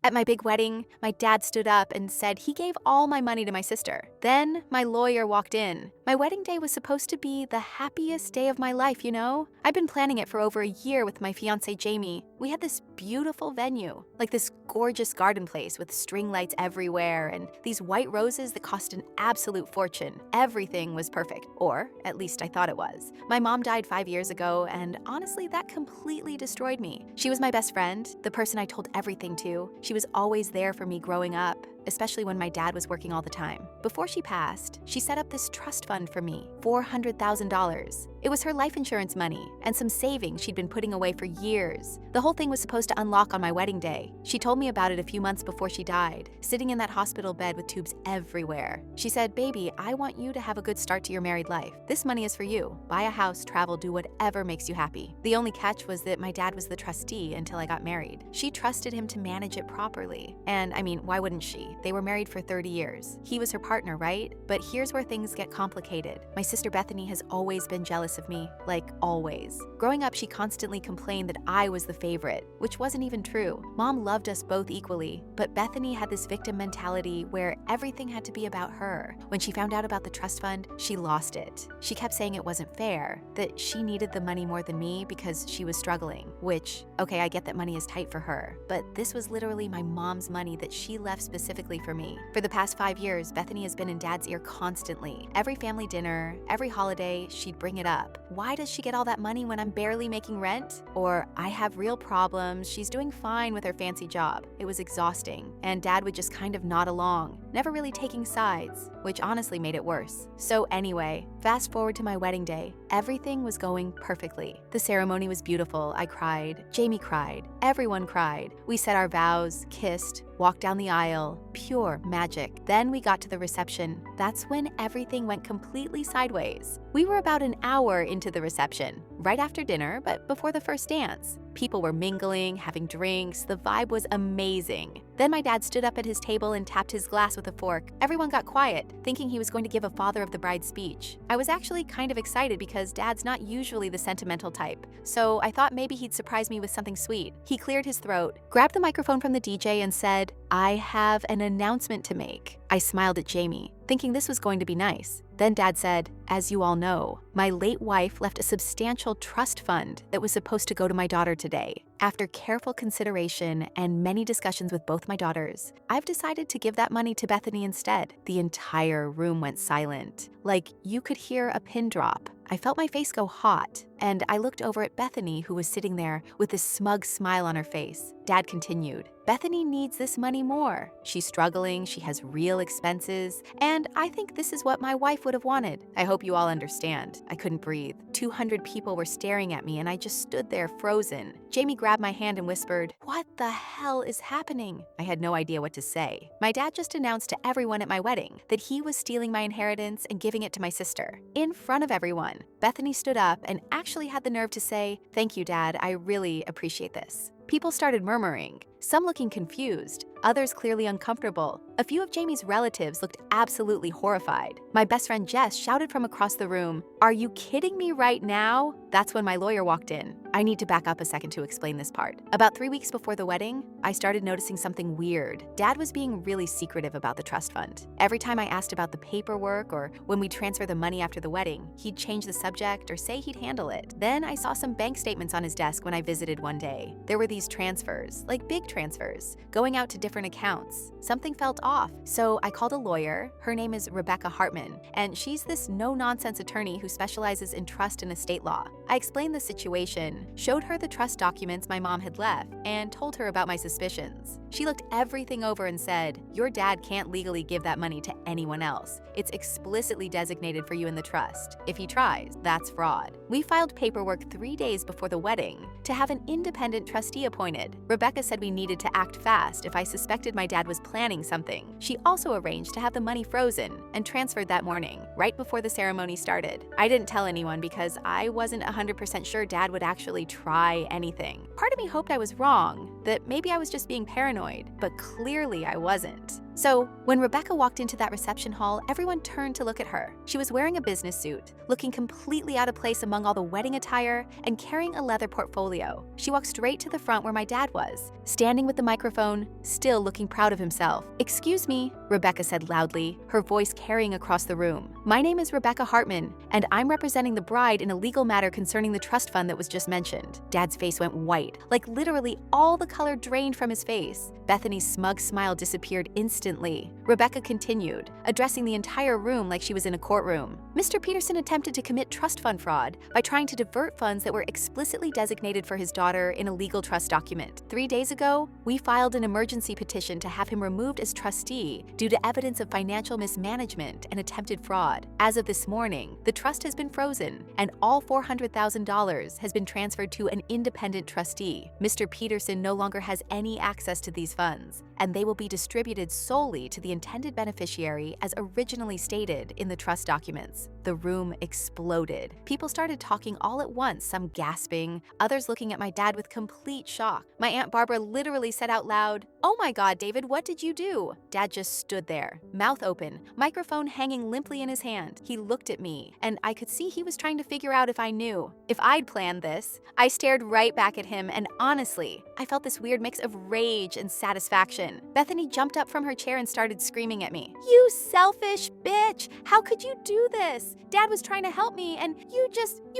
At my big wedding, my dad stood up and said he gave all my money to my sister. Then my lawyer walked in. My wedding day was supposed to be the happiest day of my life, you know? I've been planning it for over a year with my fiance Jamie. We had this beautiful venue, like this gorgeous garden place with string lights everywhere and these white roses that cost an absolute fortune. Everything was perfect, or at least I thought it was. My mom died 5 years ago, and honestly, that completely destroyed me. She was my best friend, the person I told everything to. She was always there for me growing up, especially when my dad was working all the time. Before she passed, she set up this trust fund for me, $400,000. It was her life insurance money and some savings she'd been putting away for years. The whole thing was supposed to unlock on my wedding day. She told me about it a few months before she died, sitting in that hospital bed with tubes everywhere. She said, "Baby, I want you to have a good start to your married life. This money is for you. Buy a house, travel, do whatever makes you happy." The only catch was that my dad was the trustee until I got married. She trusted him to manage it properly. And I mean, why wouldn't she? They were married for 30 years. He was her partner, right? But here's where things get complicated. My sister Bethany has always been jealous of me, like always. Growing up, she constantly complained that I was the favorite, which wasn't even true. Mom loved us both equally, but Bethany had this victim mentality where everything had to be about her. When she found out about the trust fund, she lost it. She kept saying it wasn't fair, that she needed the money more than me because she was struggling, which, okay, I get that money is tight for her, but this was literally my mom's money that she left specifically for me. For the past 5 years, Bethany has been in Dad's ear constantly. Every family dinner, every holiday, she'd bring it up. Why does she get all that money when I'm barely making rent? Or I have real problems, she's doing fine with her fancy job. It was exhausting, and Dad would just kind of nod along, never really taking sides, which honestly made it worse. So anyway, fast forward to my wedding day. Everything was going perfectly. The ceremony was beautiful. I cried. Jamie cried. Everyone cried. We said our vows, kissed, walked down the aisle. Pure magic. Then we got to the reception. That's when everything went completely sideways. We were about an hour into the reception, right after dinner, but before the first dance. People were mingling, having drinks. The vibe was amazing. Then my dad stood up at his table and tapped his glass with a fork. Everyone got quiet, thinking he was going to give a father of the bride speech. I was actually kind of excited because Dad's not usually the sentimental type, so I thought maybe he'd surprise me with something sweet. He cleared his throat, grabbed the microphone from the DJ and said, "I have an announcement to make." I smiled at Jamie, thinking this was going to be nice. Then Dad said, "As you all know, my late wife left a substantial trust fund that was supposed to go to my daughter today. After careful consideration and many discussions with both my daughters, I've decided to give that money to Bethany instead." The entire room went silent, like you could hear a pin drop. I felt my face go hot, and I looked over at Bethany, who was sitting there with a smug smile on her face. Dad continued, "Bethany needs this money more. She's struggling, she has real expenses, and I think this is what my wife would have wanted. I hope you all understand." I couldn't breathe. 200 people were staring at me, and I just stood there frozen. Jamie grabbed my hand and whispered, "What the hell is happening?" I had no idea what to say. My dad just announced to everyone at my wedding that he was stealing my inheritance and giving it to my sister. In front of everyone, Bethany stood up and actually had the nerve to say, "Thank you, Dad, I really appreciate this." People started murmuring, some looking confused, others clearly uncomfortable. A few of Jamie's relatives looked absolutely horrified. My best friend Jess shouted from across the room, "Are you kidding me right now?" That's when my lawyer walked in. I need to back up a second to explain this part. About 3 weeks before the wedding, I started noticing something weird. Dad was being really secretive about the trust fund. Every time I asked about the paperwork or when we transfer the money after the wedding, he'd change the subject or say he'd handle it. Then I saw some bank statements on his desk when I visited one day. There were these transfers, like big transfers, going out to different accounts. Something felt off, so I called a lawyer. Her name is Rebecca Hartman, and she's this no-nonsense attorney who specializes in trust and estate law. I explained the situation, showed her the trust documents my mom had left, and told her about my suspicions. She looked everything over and said, "Your dad can't legally give that money to anyone else. It's explicitly designated for you in the trust. If he tries, that's fraud." We filed paperwork 3 days before the wedding to have an independent trustee appointed. Rebecca said we needed to act fast if I suspected my dad was planning something. She also arranged to have the money frozen and transferred that morning, right before the ceremony started. I didn't tell anyone because I wasn't 100% sure Dad would actually try anything. Part of me hoped I was wrong, that maybe I was just being paranoid, but clearly I wasn't. So, when Rebecca walked into that reception hall, everyone turned to look at her. She was wearing a business suit, looking completely out of place among all the wedding attire, and carrying a leather portfolio. She walked straight to the front where my dad was, standing with the microphone, still looking proud of himself. "Excuse me," Rebecca said loudly, her voice carrying across the room. "My name is Rebecca Hartman, and I'm representing the bride in a legal matter concerning the trust fund that was just mentioned." Dad's face went white, like literally all the color drained from his face. Bethany's smug smile disappeared instantly. Rebecca continued, addressing the entire room like she was in a courtroom. "Mr. Peterson attempted to commit trust fund fraud by trying to divert funds that were explicitly designated for his daughter in a legal trust document. 3 days ago, we filed an emergency petition to have him removed as trustee due to evidence of financial mismanagement and attempted fraud. As of this morning, the trust has been frozen, and all $400,000 has been transferred to an independent trustee. Mr. Peterson no longer has any access to these funds, and they will be distributed solely to the intended beneficiary as originally stated in the trust documents." The room exploded. People started talking all at once, some gasping, others looking at my dad with complete shock. My Aunt Barbara literally said out loud, "Oh my God, David, what did you do?" Dad just stood there, mouth open, microphone hanging limply in his hand. He looked at me, and I could see he was trying to figure out if I knew, if I'd planned this. I stared right back at him, and honestly, I felt this weird mix of rage and satisfaction. Bethany jumped up from her chair and started screaming at me. "You selfish bitch! How could you do this? Dad was trying to help me, and you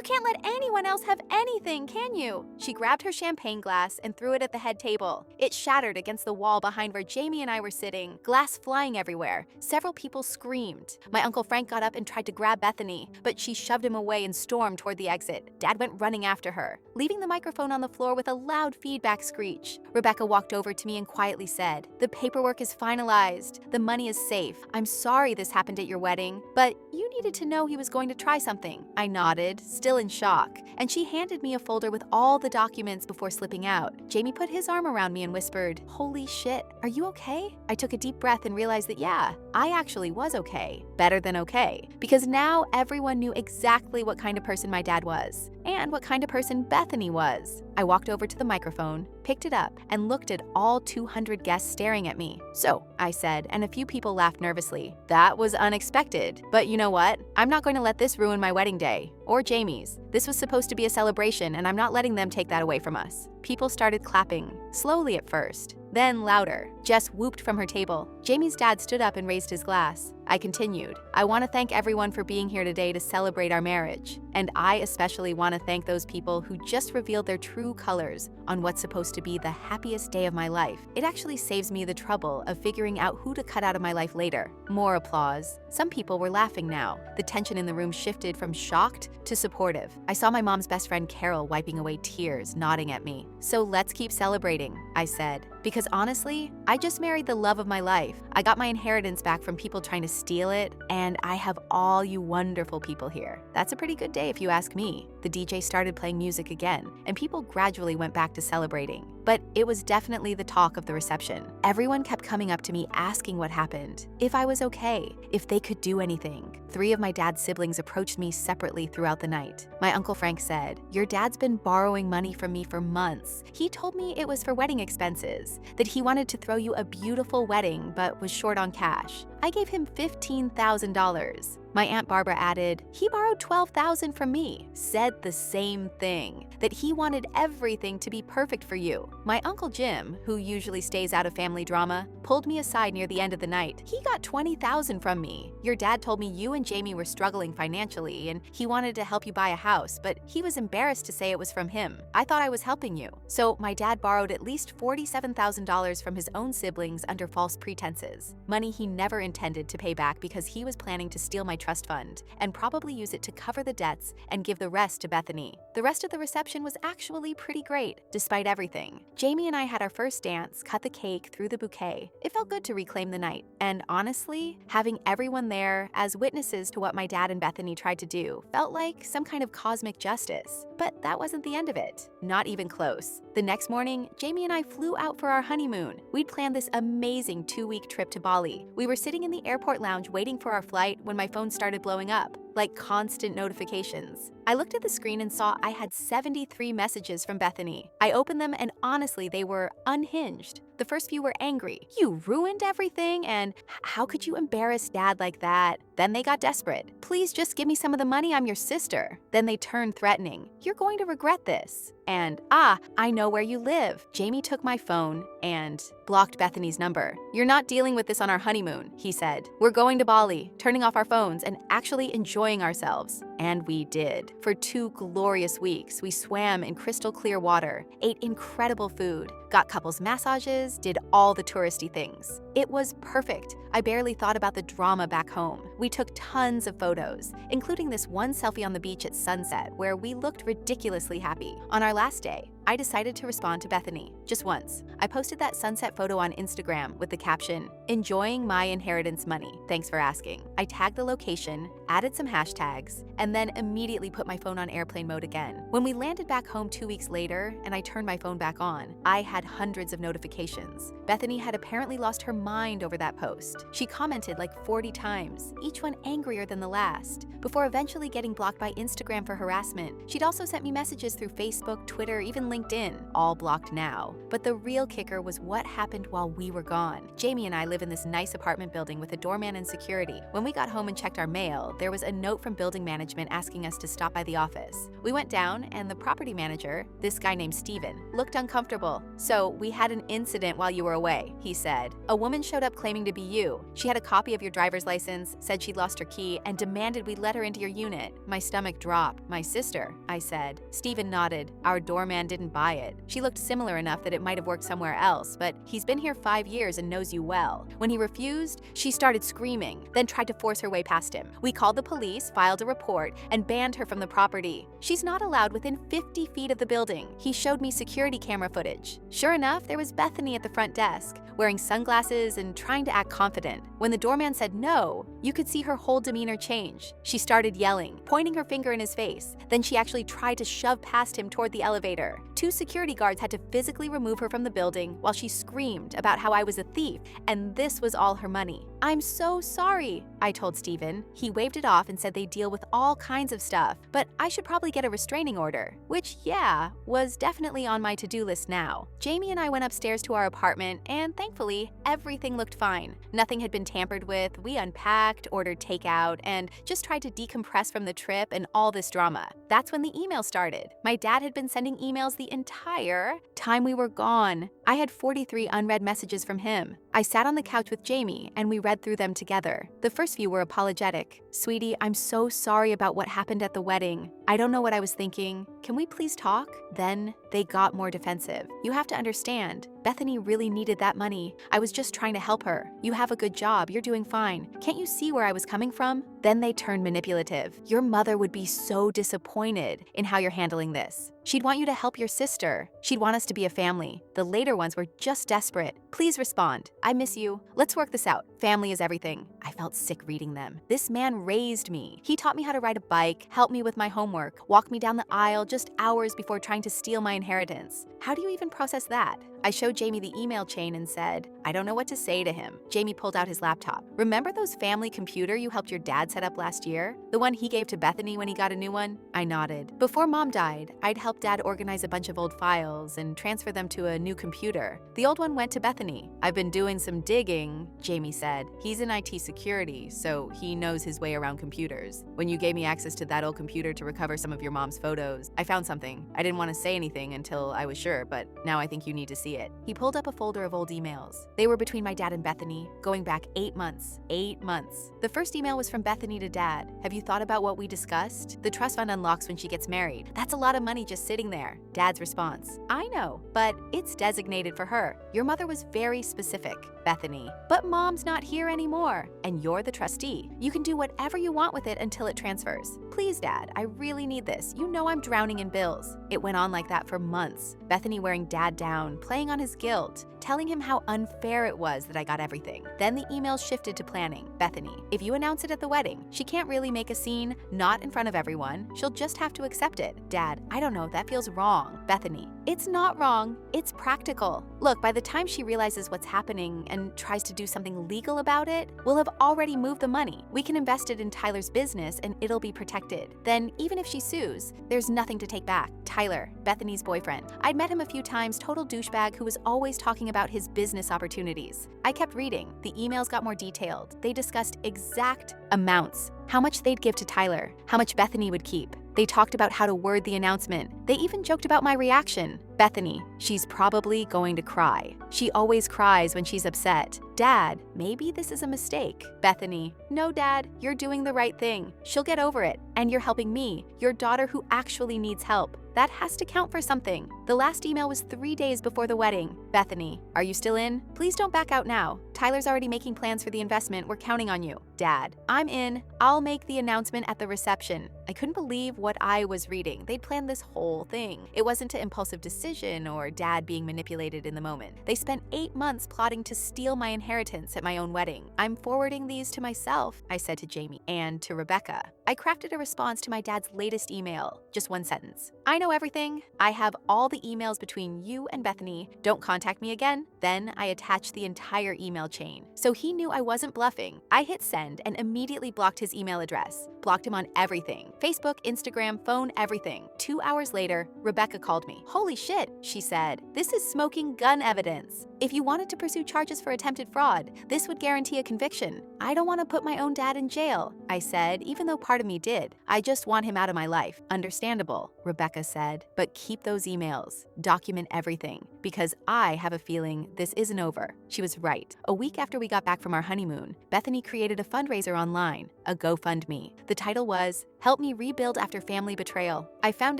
can't let anyone else have anything, can you?" She grabbed her champagne glass and threw it at the head table. It shattered against the wall behind where Jamie and I were sitting, glass flying everywhere. Several people screamed. My Uncle Frank got up and tried to grab Bethany, but she shoved him away and stormed toward the exit. Dad went running after her, leaving the microphone on the floor with a loud feedback screech. Rebecca walked over to me and quietly said, "The paperwork is finalized. The money is safe. I'm sorry this happened at your wedding, but you needed to know he was going to try something." I nodded, still in shock, and she handed me a folder with all the documents before slipping out. Jamie put his arm around me and whispered, "Holy shit, are you okay?" I took a deep breath and realized that yeah, I actually was okay. Better than okay. Because now everyone knew exactly what kind of person my dad was, and what kind of person Bethany was. I walked over to the microphone, picked it up, and looked at all 200 guests staring at me. "So," I said, and a few people laughed nervously. "That was unexpected. But you know what? I'm not going to let this ruin my wedding day, or Jamie's. This was supposed to be a celebration, and I'm not letting them take that away from us." People started clapping, slowly at first, then louder. Jess whooped from her table. Jamie's dad stood up and raised his glass. I continued, "I want to thank everyone for being here today to celebrate our marriage. And I especially want to thank those people who just revealed their true colors on what's supposed to be the happiest day of my life. It actually saves me the trouble of figuring out who to cut out of my life later." More applause. Some people were laughing now. The tension in the room shifted from shocked to supportive. I saw my mom's best friend Carol wiping away tears, nodding at me. "So let's keep celebrating," I said. Because honestly, I just married the love of my life. I got my inheritance back from people trying to steal it, and I have all you wonderful people here. That's a pretty good day if you ask me. The DJ started playing music again, and people gradually went back to celebrating. But it was definitely the talk of the reception. Everyone kept coming up to me asking what happened, if I was okay, if they could do anything. 3 of my dad's siblings approached me separately throughout the night. My Uncle Frank said, "Your dad's been borrowing money from me for months. He told me it was for wedding expenses, that he wanted to throw you a beautiful wedding but was short on cash. I gave him $15,000. My Aunt Barbara added, "He borrowed $12,000 from me, said the same thing, that he wanted everything to be perfect for you." My Uncle Jim, who usually stays out of family drama, pulled me aside near the end of the night. "He got $20,000 from me. Your dad told me you and Jamie were struggling financially and he wanted to help you buy a house, but he was embarrassed to say it was from him. I thought I was helping you." So my dad borrowed at least $47,000 from his own siblings under false pretenses, money he never intended to pay back because he was planning to steal my trust fund and probably use it to cover the debts and give the rest to Bethany. The rest of the reception was actually pretty great, despite everything. Jamie and I had our first dance, cut the cake, threw the bouquet. It felt good to reclaim the night. And honestly, having everyone there as witnesses to what my dad and Bethany tried to do felt like some kind of cosmic justice. But that wasn't the end of it. Not even close. The next morning, Jamie and I flew out for our honeymoon. We'd planned this amazing 2-week trip to Bali. We were sitting in the airport lounge waiting for our flight when my phone started blowing up. like constant notifications. I looked at the screen and saw I had 73 messages from Bethany. I opened them and honestly, they were unhinged. The first few were angry. You ruined everything, and how could you embarrass Dad like that? Then they got desperate. Please just give me some of the money, I'm your sister. Then they turned threatening. You're going to regret this. And, I know where you live. Jamie took my phone and blocked Bethany's number. You're not dealing with this on our honeymoon, he said. We're going to Bali, turning off our phones and actually enjoying ourselves. And we did. For 2 glorious weeks, we swam in crystal clear water, ate incredible food, got couples massages, did all the touristy things. It was perfect. I barely thought about the drama back home. We took tons of photos, including this one selfie on the beach at sunset where we looked ridiculously happy. On our last day, I decided to respond to Bethany, just once. I posted that sunset photo on Instagram with the caption, "Enjoying my inheritance money, thanks for asking." I tagged the location, added some hashtags, and then immediately put my phone on airplane mode again. When we landed back home 2 weeks later and I turned my phone back on, I had hundreds of notifications. Bethany had apparently lost her mind over that post. She commented like 40 times, each one angrier than the last, before eventually getting blocked by Instagram for harassment. She'd also sent me messages through Facebook, Twitter, even LinkedIn, all blocked now. But the real kicker was what happened while we were gone. Jamie and I live in this nice apartment building with a doorman and security. When we got home and checked our mail, there was a note from building management asking us to stop by the office. We went down and the property manager, this guy named Steven, looked uncomfortable. "So we had an incident while you were away," he said. "A woman showed up claiming to be you. She had a copy of your driver's license, said she'd lost her key, and demanded we let her into your unit." My stomach dropped. "My sister," I said. Steven nodded. "Our doorman didn't buy it. She looked similar enough that it might have worked somewhere else, but he's been here 5 years and knows you well. When he refused, she started screaming, then tried to force her way past him. We called the police, filed a report, and banned her from the property. She's not allowed within 50 feet of the building. He showed me security camera footage. Sure enough, there was Bethany at the front desk, wearing sunglasses and trying to act confident. When the doorman said no, you could see her whole demeanor change. She started yelling, pointing her finger in his face. Then she actually tried to shove past him toward the elevator. 2 security guards had to physically remove her from the building while she screamed about how I was a thief, and this was all her money. "I'm so sorry," I told Steven. He waved it off and said they deal with all kinds of stuff, but I should probably get a restraining order, which, yeah, was definitely on my to-do list now. Jamie and I went upstairs to our apartment, and thankfully, everything looked fine. Nothing had been tampered with. We unpacked, ordered takeout, and just tried to decompress from the trip and all this drama. That's when the email started. My dad had been sending emails the entire time we were gone. I had 43 unread messages from him. I sat on the couch with Jamie, and we read through them together. The first few were apologetic. "Sweetie, I'm so sorry about what happened at the wedding. I don't know what I was thinking. Can we please talk?" Then they got more defensive. "You have to understand, Bethany really needed that money. I was just trying to help her. You have a good job, you're doing fine. Can't you see where I was coming from?" Then they turned manipulative. "Your mother would be so disappointed in how you're handling this. She'd want you to help your sister. She'd want us to be a family." The later ones were just desperate. "Please respond. I miss you. Let's work this out. Family is everything." I felt sick reading them. This man raised me. He taught me how to ride a bike, helped me with my homework, walked me down the aisle just hours before trying to steal my inheritance. How do you even process that? I showed Jamie the email chain and said, "I don't know what to say to him." Jamie pulled out his laptop. "Remember those family computer you helped your dad set up last year? The one he gave to Bethany when he got a new one?" I nodded. "Before Mom died, I'd helped Dad organize a bunch of old files and transfer them to a new computer. The old one went to Bethany. I've been doing some digging," Jamie said. "He's in IT security, so he knows his way around computers. When you gave me access to that old computer to recover some of your mom's photos, I found something. I didn't want to say anything until I was sure, but now I think you need to see it." He pulled up a folder of old emails. They were between my dad and Bethany, going back 8 months. 8 months. The first email was from Bethany to Dad. "Have you thought about what we discussed? The trust fund unlocks when she gets married. That's a lot of money just sitting there." Dad's response: "I know, but it's designated for her. Your mother was very specific." Bethany: "But Mom's not here anymore, and you're the trustee. You can do whatever you want with it until it transfers. Please, Dad, I really need this. You know I'm drowning in bills." It went on like that for months. Bethany wearing Dad down, playing on his guilt. telling him how unfair it was that I got everything. Then the email shifted to planning. Bethany, if you announce it at the wedding, she can't really make a scene, not in front of everyone. She'll just have to accept it. Dad, I don't know, that feels wrong. Bethany, it's not wrong, it's practical. Look, by the time she realizes what's happening and tries to do something legal about it, we'll have already moved the money. We can invest it in Tyler's business and it'll be protected. Then, even if she sues, there's nothing to take back. Tyler, Bethany's boyfriend. I'd met him a few times, total douchebag who was always talking about his business opportunities. I kept reading. The emails got more detailed. They discussed exact amounts, how much they'd give to Tyler, how much Bethany would keep. They talked about how to word the announcement. They even joked about my reaction. Bethany, she's probably going to cry. She always cries when she's upset. Dad, maybe this is a mistake. Bethany, no, Dad, you're doing the right thing. She'll get over it. And you're helping me, your daughter who actually needs help. That has to count for something. The last email was 3 days before the wedding. Bethany, are you still in? Please don't back out now. Tyler's already making plans for the investment. We're counting on you. Dad, I'm in. I'll make the announcement at the reception. I couldn't believe what I was reading. They'd planned this whole thing. It wasn't an impulsive decision or Dad being manipulated in the moment. They spent 8 months plotting to steal my inheritance at my own wedding. I'm forwarding these to myself, I said to Jamie, and to Rebecca. I crafted a response to my dad's latest email. Just one sentence. I know everything. I have all the emails between you and Bethany. Don't contact me again. Then I attached the entire email chain. So he knew I wasn't bluffing. I hit send and immediately blocked his email address. Blocked him on everything. Facebook, Instagram, phone, everything. 2 hours later, Rebecca called me. Holy shit, she said. This is smoking gun evidence. If you wanted to pursue charges for attempted fraud, this would guarantee a conviction. I don't want to put my own dad in jail, I said, even though part of me did. I just want him out of my life. Understandable, Rebecca said. But keep those emails. Document everything. Because I have a feeling this isn't over. She was right. A week after we got back from our honeymoon, Bethany created a fundraiser online, a GoFundMe. The title was, Help Me Rebuild After Family Betrayal. I found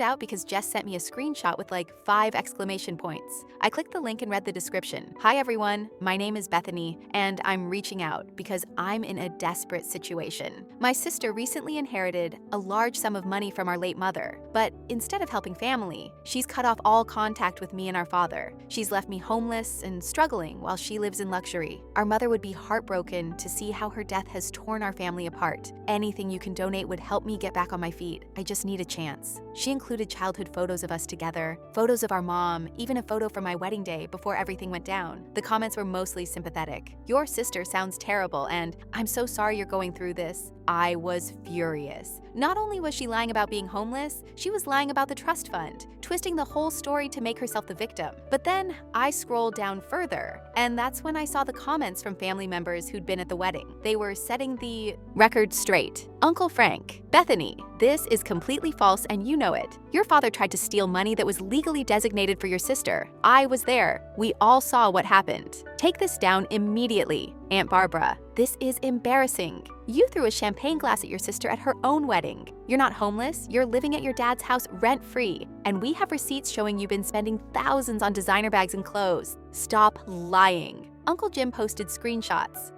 out because Jess sent me a screenshot with like 5 exclamation points. I clicked the link and read the description. Hi everyone, my name is Bethany, and I'm reaching out because I'm in a desperate situation. My sister recently inherited a large sum of money from our late mother, but instead of helping family, she's cut off all contact with me and our father. She's left me homeless and struggling while she lives in luxury. Our mother would be heartbroken to see how her death has torn our family apart. Anything you can donate would help me get back on my feet. I just need a chance. She included childhood photos of us together, photos of our mom, even a photo from my wedding day before everything went down. The comments were mostly sympathetic. Your sister sounds terrible and I'm so sorry you're going through this. I was furious. Not only was she lying about being homeless, she was lying about the trust fund, twisting the whole story to make herself the victim. But then I scrolled down further, and that's when I saw the comments from family members who'd been at the wedding. They were setting the record straight. Uncle Frank, Bethany, this is completely false and you know it. Your father tried to steal money that was legally designated for your sister. I was there. We all saw what happened. Take this down immediately. Aunt Barbara, this is embarrassing. You threw a champagne glass at your sister at her own wedding. You're not homeless, you're living at your dad's house rent-free, and we have receipts showing you've been spending thousands on designer bags and clothes. Stop lying. Uncle Jim posted screenshots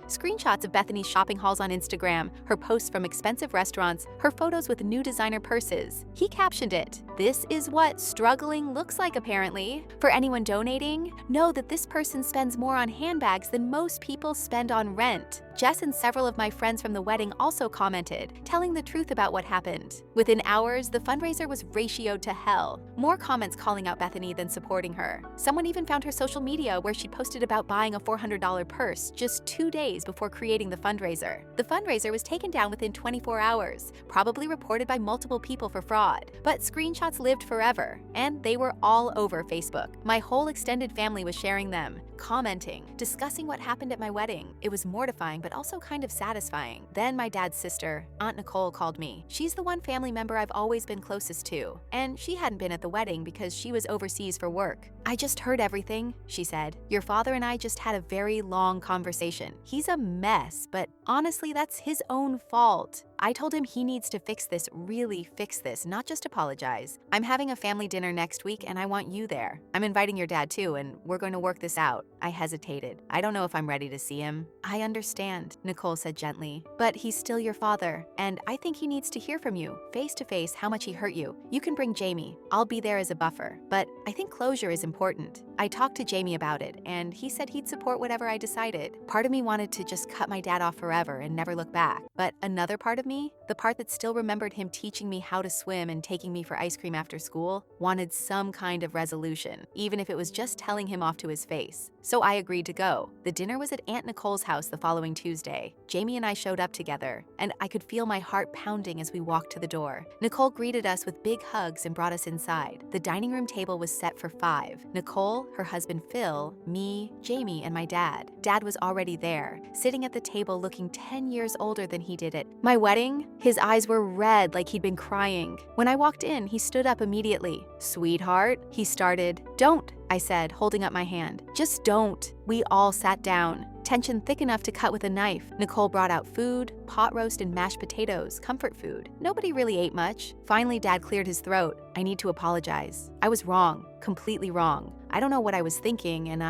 of Bethany's shopping hauls on Instagram, her posts from expensive restaurants, her photos with new designer purses. He captioned it, "This is what struggling looks like apparently." For anyone donating, know that this person spends more on handbags than most people spend on rent. Jess and several of my friends from the wedding also commented, telling the truth about what happened. Within hours, the fundraiser was ratioed to hell. More comments calling out Bethany than supporting her. Someone even found her social media where she posted about buying a $400 purse just 2 days before creating the fundraiser. The fundraiser was taken down within 24 hours, probably reported by multiple people for fraud. But screenshots lived forever, and they were all over Facebook. My whole extended family was sharing them, commenting, discussing what happened at my wedding. It was mortifying, but also kind of satisfying. Then my dad's sister, Aunt Nicole, called me. She's the one family member I've always been closest to, and she hadn't been at the wedding because she was overseas for work. I just heard everything, she said. Your father and I just had a very long conversation. He's a mess, but honestly, that's his own fault. I told him he needs to fix this, really fix this, not just apologize. I'm having a family dinner next week and I want you there. I'm inviting your dad too, and we're going to work this out. I hesitated. I don't know if I'm ready to see him. I understand, Nicole said gently, but he's still your father, and I think he needs to hear from you, face to face, how much he hurt you. You can bring Jamie. I'll be there as a buffer, but I think closure is important. I talked to Jamie about it, and he said he'd support whatever I decided. Part of me wanted to just cut my dad off forever and never look back, but another part of me, the part that still remembered him teaching me how to swim and taking me for ice cream after school, wanted some kind of resolution, even if it was just telling him off to his face. So I agreed to go. The dinner was at Aunt Nicole's house the following Tuesday. Jamie and I showed up together, and I could feel my heart pounding as we walked to the door. Nicole greeted us with big hugs and brought us inside. The dining room table was set for 5. Nicole, her husband Phil, me, Jamie, and my dad. Dad was already there, sitting at the table looking 10 years older than he did at my wedding. His eyes were red like he'd been crying. When I walked in, he stood up immediately. "Sweetheart," he started. "Don't," I said, holding up my hand. "Just don't." We all sat down. Tension thick enough to cut with a knife. Nicole brought out food, pot roast and mashed potatoes, comfort food. Nobody really ate much. Finally, Dad cleared his throat. "I need to apologize. I was wrong, completely wrong. I don't know what I was thinking, and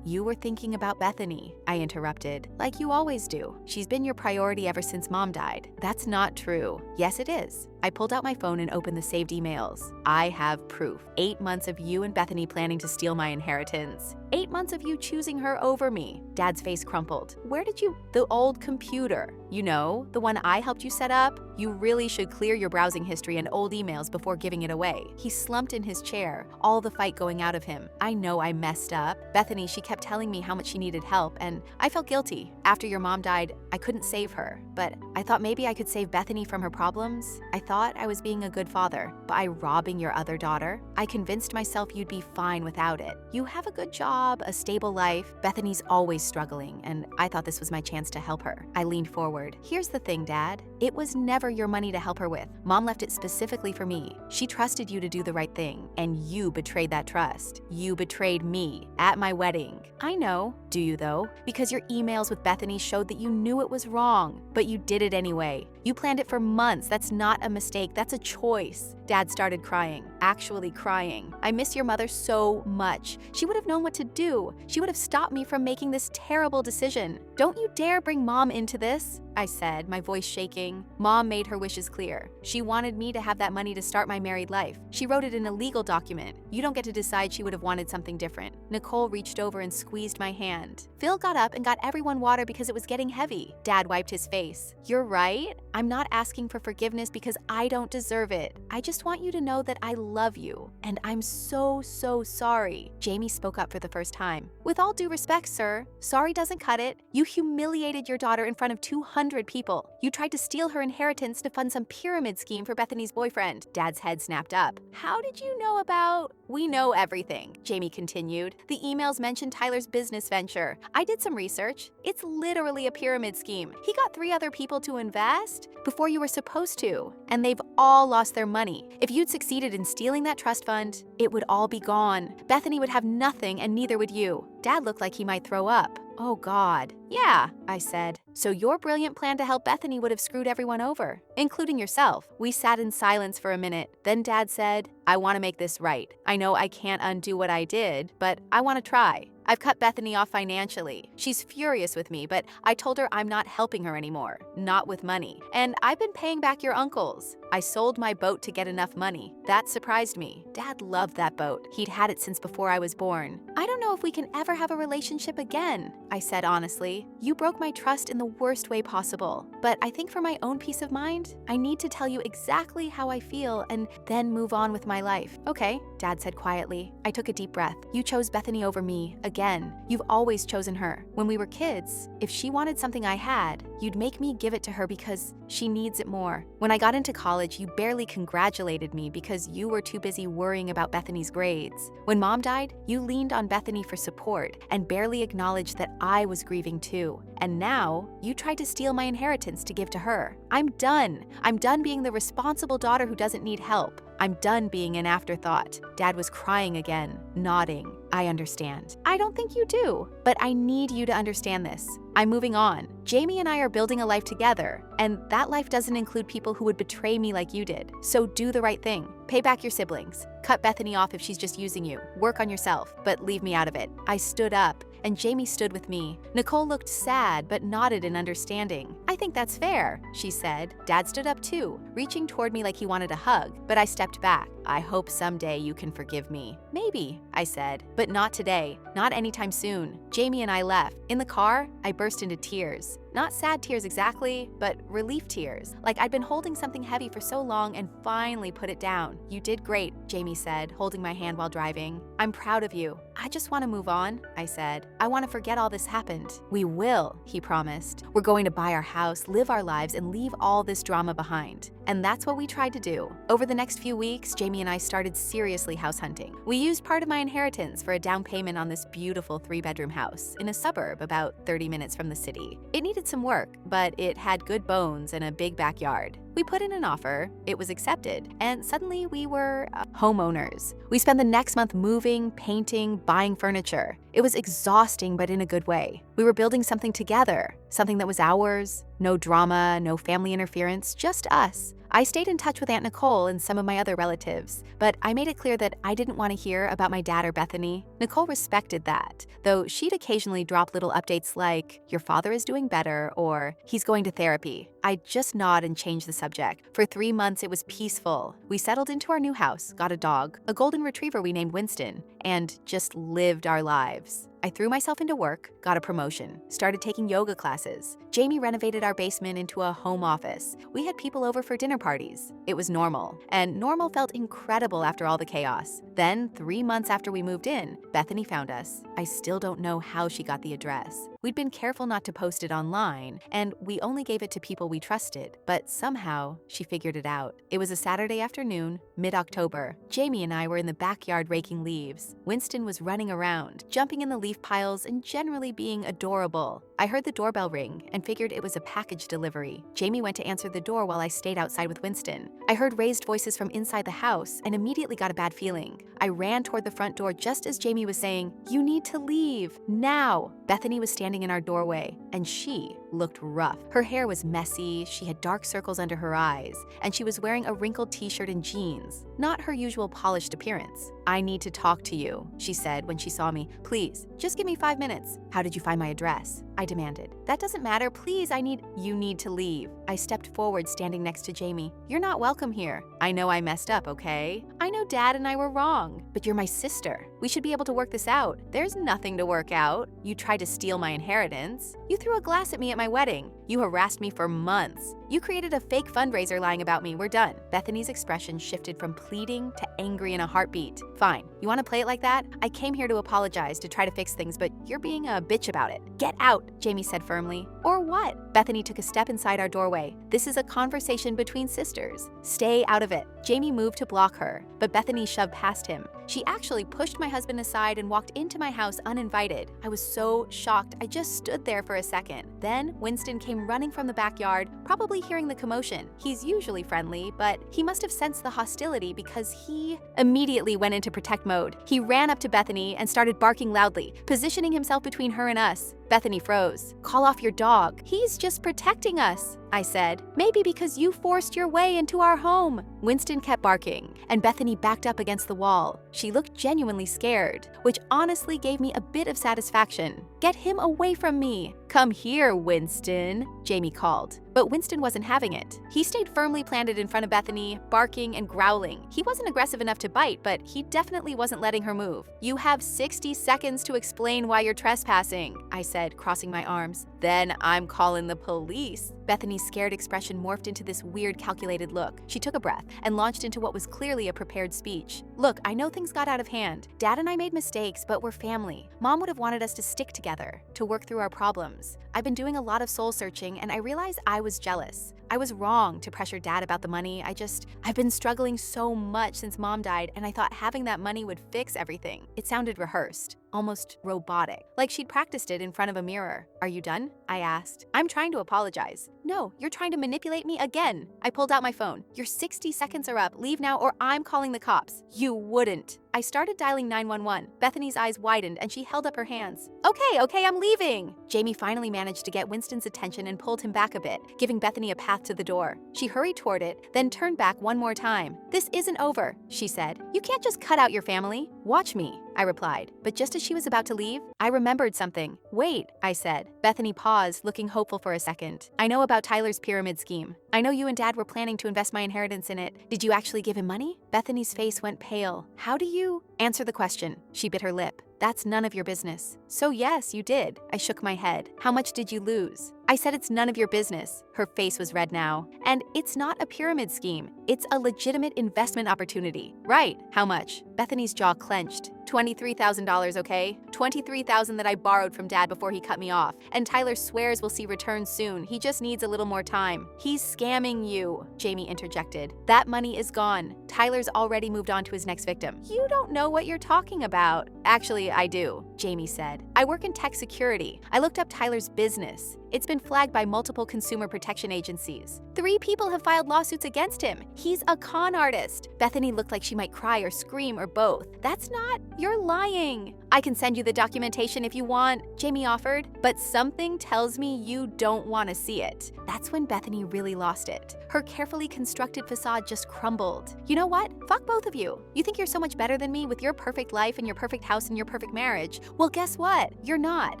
you were thinking about Bethany," I interrupted. "Like you always do. She's been your priority ever since Mom died." "That's not true." "Yes, it is." I pulled out my phone and opened the saved emails. I have proof. 8 months of you and Bethany planning to steal my inheritance. 8 months of you choosing her over me. Dad's face crumpled. "Where did you— The old computer. You know, the one I helped you set up? You really should clear your browsing history and old emails before giving it away." He slumped in his chair, all the fight going out of him. "I know I messed up. Bethany, she kept telling me how much she needed help, and I felt guilty. After your mom died, I couldn't save her, but I thought maybe I could save Bethany from her problems. I thought I was being a good father. By robbing your other daughter, I convinced myself you'd be fine without it. You have a good job, a stable life. Bethany's always struggling, and I thought this was my chance to help her." I leaned forward. "Here's the thing, Dad. It was never your money to help her with. Mom left it specifically for me. She trusted you to do the right thing, and you betrayed that trust. You betrayed me at my wedding." "I know." "Do you though? Because your emails with Bethany showed that you knew it was wrong, but you did it anyway. You planned it for months. That's not a mistake. That's a choice." Dad started crying, actually crying. "I miss your mother so much. She would have known what to do. She would have stopped me from making this terrible decision. Don't you dare bring Mom into this," I said, my voice shaking. "Mom made her wishes clear. She wanted me to have that money to start my married life. She wrote it in a legal document. You don't get to decide she would have wanted something different." Nicole reached over and squeezed my hand. Phil got up and got everyone water because it was getting heavy. Dad wiped his face. "You're right. I'm not asking for forgiveness because I don't deserve it. I just want you to know that I love you, and I'm so sorry." Jamie spoke up for the first time. "With all due respect, sir, sorry doesn't cut it. You humiliated your daughter in front of 200 people. You tried to steal her inheritance to fund some pyramid scheme for Bethany's boyfriend." Dad's head snapped up. "How did you know about—" "We know everything," Jamie continued. "The emails mentioned Tyler's business venture. I did some research. It's literally a pyramid scheme. He got 3 other people to invest before you were supposed to, and they've all lost their money. If you'd succeeded in stealing that trust fund, it would all be gone. Bethany would have nothing, and neither would you." Dad looked like he might throw up. "Oh God." "Yeah," I said. "So your brilliant plan to help Bethany would have screwed everyone over, including yourself." We sat in silence for a minute. Then Dad said, "I want to make this right. I know I can't undo what I did, but I want to try. I've cut Bethany off financially. She's furious with me, but I told her I'm not helping her anymore, not with money. And I've been paying back your uncles. I sold my boat to get enough money. That surprised me. Dad loved that boat. He'd had it since before I was born. I don't know if we can ever have a relationship again," I said honestly. "You broke my trust in the worst way possible. But I think for my own peace of mind, I need to tell you exactly how I feel and then move on with my life." "Okay," Dad said quietly. I took a deep breath. "You chose Bethany over me, again. You've always chosen her. When we were kids, if she wanted something I had, you'd make me give it to her because she needs it more. When I got into college, you barely congratulated me because you were too busy worrying about Bethany's grades. When Mom died, you leaned on Bethany for support and barely acknowledged that I was grieving too. And now, you tried to steal my inheritance to give to her. I'm done. I'm done being the responsible daughter who doesn't need help. I'm done being an afterthought." Dad was crying again, nodding. "I understand." "I don't think you do. But I need you to understand this. I'm moving on. Jamie and I are building a life together, and that life doesn't include people who would betray me like you did. So do the right thing. Pay back your siblings. Cut Bethany off if she's just using you. Work on yourself, but leave me out of it. I stood up, and Jamie stood with me. Nicole looked sad, but nodded in understanding. I think that's fair, she said. Dad stood up too, reaching toward me like he wanted a hug, but I stepped back. I hope someday you can forgive me. Maybe, I said, but not today, not anytime soon. Jamie and I left. In the car, I burst into tears. Not sad tears exactly, but relief tears, like I'd been holding something heavy for so long and finally put it down. You did great, Jamie said, holding my hand while driving. I'm proud of you. I just want to move on, I said. I want to forget all this happened. We will, he promised. We're going to buy our house, live our lives, and leave all this drama behind. And that's what we tried to do. Over the next few weeks, Jamie and I started seriously house hunting. We used part of my inheritance for a down payment on this beautiful 3-bedroom house in a suburb about 30 minutes from the city. It needed some work, but it had good bones and a big backyard. We put in an offer, it was accepted, and suddenly we were homeowners. We spent the next month moving, painting, buying furniture. It was exhausting, but in a good way. We were building something together, something that was ours. No drama, no family interference, just us. I stayed in touch with Aunt Nicole and some of my other relatives, but I made it clear that I didn't want to hear about my dad or Bethany. Nicole respected that, though she'd occasionally drop little updates like, "Your father is doing better," or "He's going to therapy." I'd just nod and change the subject. For 3 months, it was peaceful. We settled into our new house, got a dog, a golden retriever we named Winston, and just lived our lives. I threw myself into work, got a promotion, started taking yoga classes. Jamie renovated our basement into a home office. We had people over for dinner parties. It was normal, and normal felt incredible after all the chaos. Then, 3 months after we moved in, Bethany found us. I still don't know how she got the address. We'd been careful not to post it online, and we only gave it to people we trusted, but somehow she figured it out. It was a Saturday afternoon, mid-October. Jamie and I were in the backyard raking leaves. Winston was running around, jumping in the leaf piles and generally being adorable. I heard the doorbell ring and figured it was a package delivery. Jamie went to answer the door while I stayed outside with Winston. I heard raised voices from inside the house and immediately got a bad feeling. I ran toward the front door just as Jamie was saying, "You need to leave, now." Bethany was standing in our doorway, and she looked rough. Her hair was messy, she had dark circles under her eyes, and she was wearing a wrinkled t-shirt and jeans, not her usual polished appearance. "I need to talk to you," she said when she saw me. "Please, just give me 5 minutes." "How did you find my address?" I demanded. "That doesn't matter, please, You need to leave." I stepped forward, standing next to Jamie. "You're not welcome here. I know I messed up, okay? I know Dad and I were wrong, but you're my sister. We should be able to work this out. There's nothing to work out. You tried to steal my inheritance. You threw a glass at me at my wedding. You harassed me for months. You created a fake fundraiser lying about me. We're done." Bethany's expression shifted from pleading to angry in a heartbeat. "Fine. You want to play it like that? I came here to apologize, to try to fix things, but you're being a bitch about it. Get out," Jamie said firmly. "Or what?" Bethany took a step inside our doorway. "This is a conversation between sisters. Stay out of it." Jamie moved to block her, but Bethany shoved past him. She actually pushed my husband aside and walked into my house uninvited. I was so shocked, I just stood there for a second. Then Winston came running from the backyard, probably hearing the commotion. He's usually friendly, but he must have sensed the hostility because he immediately went into protect mode. He ran up to Bethany and started barking loudly, positioning himself between her and us. Bethany froze. "Call off your dog. He's just protecting us," I said. "Maybe because you forced your way into our home." Winston kept barking, and Bethany backed up against the wall. She looked genuinely scared, which honestly gave me a bit of satisfaction. "Get him away from me." "Come here, Winston," Jamie called. But Winston wasn't having it. He stayed firmly planted in front of Bethany, barking and growling. He wasn't aggressive enough to bite, but he definitely wasn't letting her move. "You have 60 seconds to explain why you're trespassing," I said, crossing my arms. "Then I'm calling the police." Bethany's scared expression morphed into this weird, calculated look. She took a breath and launched into what was clearly a prepared speech. "Look, I know things got out of hand. Dad and I made mistakes, but we're family. Mom would have wanted us to stick together, to work through our problems. I've been doing a lot of soul searching, and I realized I was jealous. I was wrong to pressure Dad about the money. I've been struggling so much since Mom died, and I thought having that money would fix everything." It sounded rehearsed, almost robotic, like she'd practiced it in front of a mirror. "Are you done?" I asked. "I'm trying to apologize." "No, you're trying to manipulate me again." I pulled out my phone. "Your 60 seconds are up. Leave now or I'm calling the cops." "You wouldn't." I started dialing 911. Bethany's eyes widened and she held up her hands. Okay, I'm leaving. Jamie finally managed to get Winston's attention and pulled him back a bit, giving Bethany a path to the door. She hurried toward it, then turned back one more time. This isn't over, she said. You can't just cut out your family. Watch me, I replied. But just as she was about to leave, I remembered something. Wait, I said. Bethany paused, looking hopeful for a second. I know about Tyler's pyramid scheme. I know you and Dad were planning to invest my inheritance in it. Did you actually give him money? Bethany's face went pale. How do you answer the question? She bit her lip. That's none of your business. So yes, you did. I shook my head. How much did you lose? I said it's none of your business. Her face was red now. And it's not a pyramid scheme. It's a legitimate investment opportunity. Right. How much? Bethany's jaw clenched. $23,000, okay? $23,000 that I borrowed from Dad before he cut me off. And Tyler swears we'll see returns soon. He just needs a little more time. He's scamming you, Jamie interjected. That money is gone. Tyler's already moved on to his next victim. You don't know what you're talking about. Actually, I do, Jamie said. I work in tech security. I looked up Tyler's business. It's been flagged by multiple consumer protection agencies. 3 people have filed lawsuits against him. He's a con artist. Bethany looked like she might cry or scream or both. That's not. You're lying. I can send you the documentation if you want, Jamie offered, but something tells me you don't want to see it. That's when Bethany really lost it. Her carefully constructed facade just crumbled. You know what? Fuck both of you. You think you're so much better than me with your perfect life and your perfect house and your perfect marriage. Well, guess what? You're not.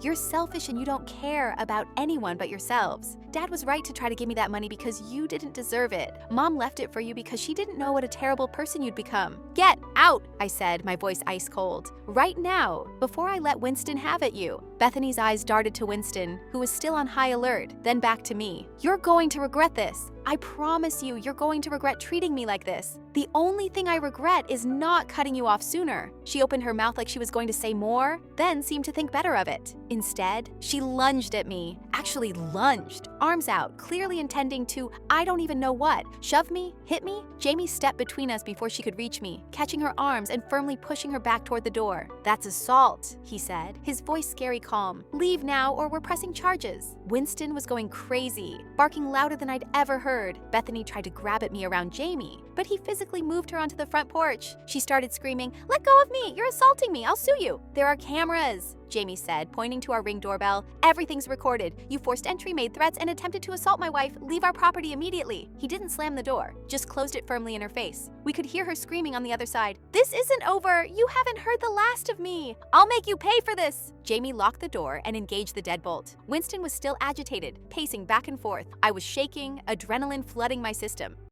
You're selfish and you don't care about anyone but yourselves. Dad was right to try to give me that money because you didn't deserve it. Mom left it for you because she didn't know what a terrible person you'd become. Get out, I said, my voice ice cold. Right now, before I let Winston have at you. Bethany's eyes darted to Winston, who was still on high alert, then back to me. You're going to regret this. I promise you, you're going to regret treating me like this. The only thing I regret is not cutting you off sooner. She opened her mouth like she was going to say more, then seemed to think better of it. Instead, she lunged at me. Actually lunged, arms out, clearly intending to, I don't even know what. Shove me? Hit me? Jamie stepped between us before she could reach me, catching her arms and firmly pushing her back toward the door. That's assault, he said, his voice scary calm. Leave now or we're pressing charges. Winston was going crazy, barking louder than I'd ever heard. Bethany tried to grab at me around Jamie, but he physically moved her onto the front porch. She started screaming, "Let go of me! You're assaulting me! I'll sue you!" "There are cameras," Jamie said, pointing to our Ring doorbell. "Everything's recorded. You forced entry, made threats, and attempted to assault my wife. Leave our property immediately." He didn't slam the door, just closed it firmly in her face. We could hear her screaming on the other side. "This isn't over! You haven't heard the last of me! I'll make you pay for this!" Jamie locked the door and engaged the deadbolt. Winston was still agitated, pacing back and forth. I was shaking, adrenaline flooding my system.